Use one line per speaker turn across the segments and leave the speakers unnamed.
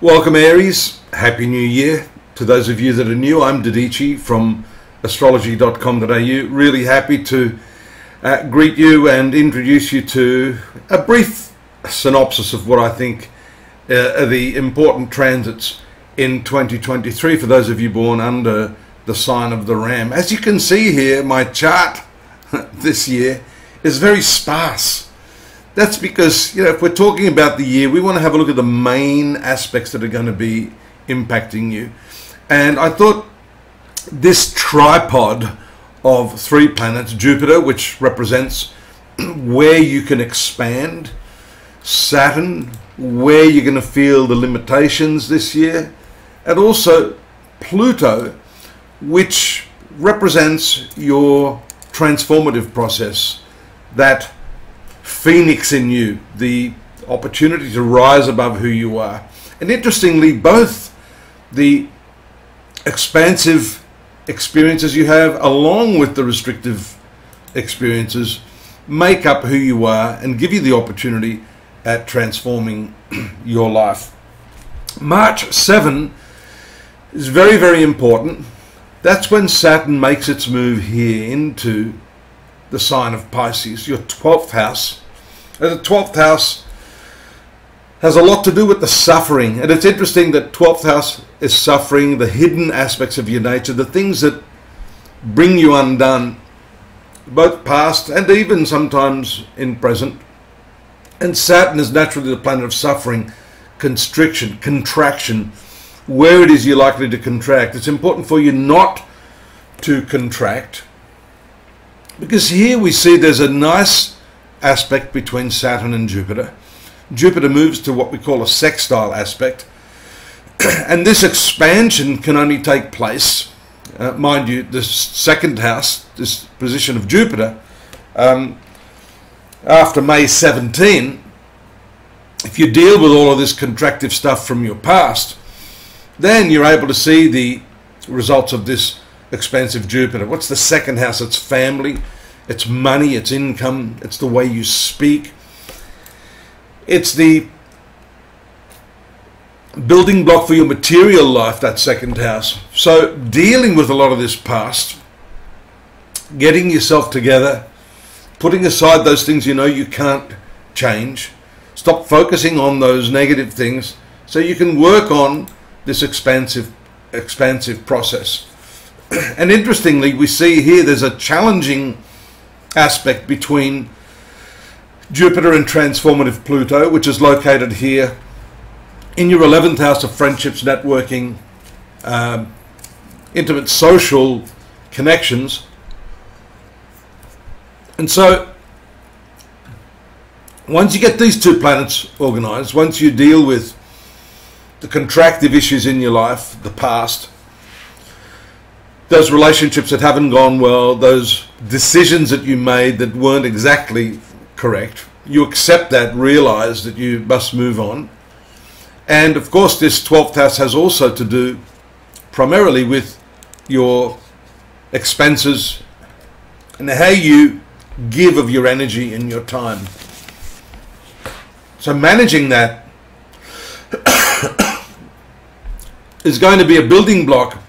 Welcome Aries, Happy New Year. To those of you that are new, I'm Dadhichi from astrology.com.au. Really happy to greet you and introduce you to a brief synopsis of what I think are the important transits in 2023 for those of you born under the sign of the Ram. As you can see here, my chart this year is very sparse. That's because, if we're talking about the year, we want to have a look at the main aspects that are going to be impacting you. And I thought this tripod of 3 planets, Jupiter, which represents where you can expand, Saturn, where you're going to feel the limitations this year, and also Pluto, which represents your transformative process, that phoenix in you, the opportunity to rise above who you are. And interestingly, both the expansive experiences you have along with the restrictive experiences make up who you are and give you the opportunity at transforming your life. March 7 is very, very important. That's when Saturn makes its move here into the sign of Pisces, your 12th house. And the 12th house has a lot to do with the suffering. And it's interesting that 12th house is suffering, the hidden aspects of your nature, the things that bring you undone, both past and even sometimes in present. And Saturn is naturally the planet of suffering, constriction, contraction, where it is you're likely to contract. It's important for you not to contract, because here we see there's a nice aspect between Saturn and Jupiter. Jupiter moves to what we call a sextile aspect, and this expansion can only take place, mind you, the second house, this position of Jupiter, after May 17. If you deal with all of this contractive stuff from your past, then you're able to see the results of this expansive Jupiter. What's the second house? It's family, it's money, it's income, it's the way you speak. It's the building block for your material life, that second house. So dealing with a lot of this past, getting yourself together, putting aside those things you know you can't change, stop focusing on those negative things so you can work on this expansive process. And interestingly, we see here there's a challenging aspect between Jupiter and transformative Pluto, which is located here in your 11th house of friendships, networking, intimate social connections. And so once you get these 2 planets organized, once you deal with the contractive issues in your life, the past, those relationships that haven't gone well, those decisions that you made that weren't exactly correct, you accept that, realize that you must move on. And of course this 12th house has also to do primarily with your expenses and how you give of your energy and your time. So managing that is going to be a building block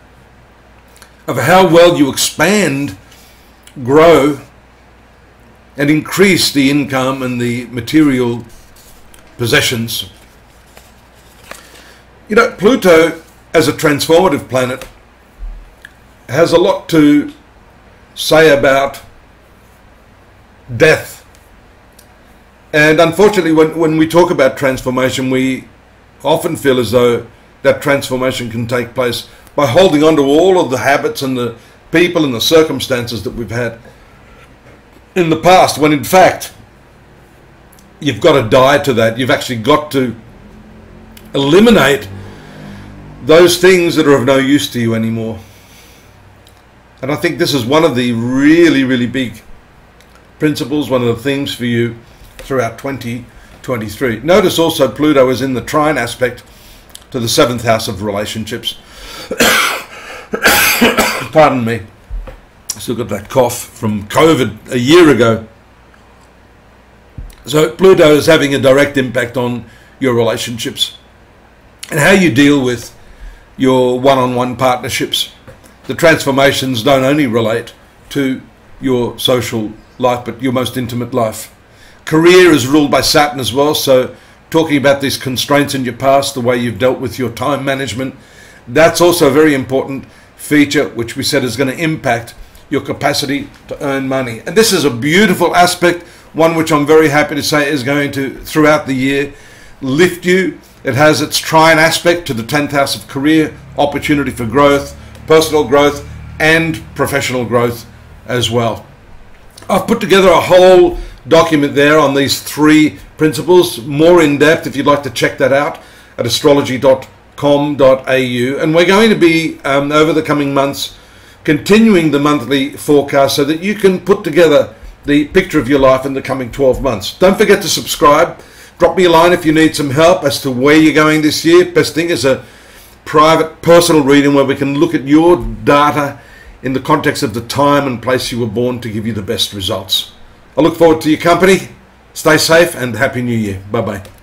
of how well you expand, grow, and increase the income and the material possessions. Pluto, as a transformative planet, has a lot to say about death. And unfortunately, when we talk about transformation, we often feel as though that transformation can take place by holding on to all of the habits and the people and the circumstances that we've had in the past, when in fact you've got to die to that. You've actually got to eliminate those things that are of no use to you anymore. And I think this is one of the really, really big principles, one of the themes for you throughout 2023. Notice also Pluto is in the trine aspect to the 7th house of relationships. Pardon me, still got that cough from COVID a year ago. So Pluto is having a direct impact on your relationships. and how you deal with your one-on-one partnerships. The transformations don't only relate to your social life, but your most intimate life. Career is ruled by Saturn as well, so talking about these constraints in your past, the way you've dealt with your time management, that's also a very important feature, which we said is going to impact your capacity to earn money. And this is a beautiful aspect, one which I'm very happy to say is going to, throughout the year, lift you. It has its trine aspect to the 10th house of career, opportunity for growth, personal growth, and professional growth as well. I've put together a whole document there on these 3 principles, more in depth if you'd like to check that out at astrology.com.au. And we're going to be, over the coming months, continuing the monthly forecast so that you can put together the picture of your life in the coming 12 months. Don't forget to subscribe. Drop me a line if you need some help as to where you're going this year. Best thing is a private personal reading where we can look at your data in the context of the time and place you were born to give you the best results. I look forward to your company. Stay safe and Happy New Year. Bye-bye.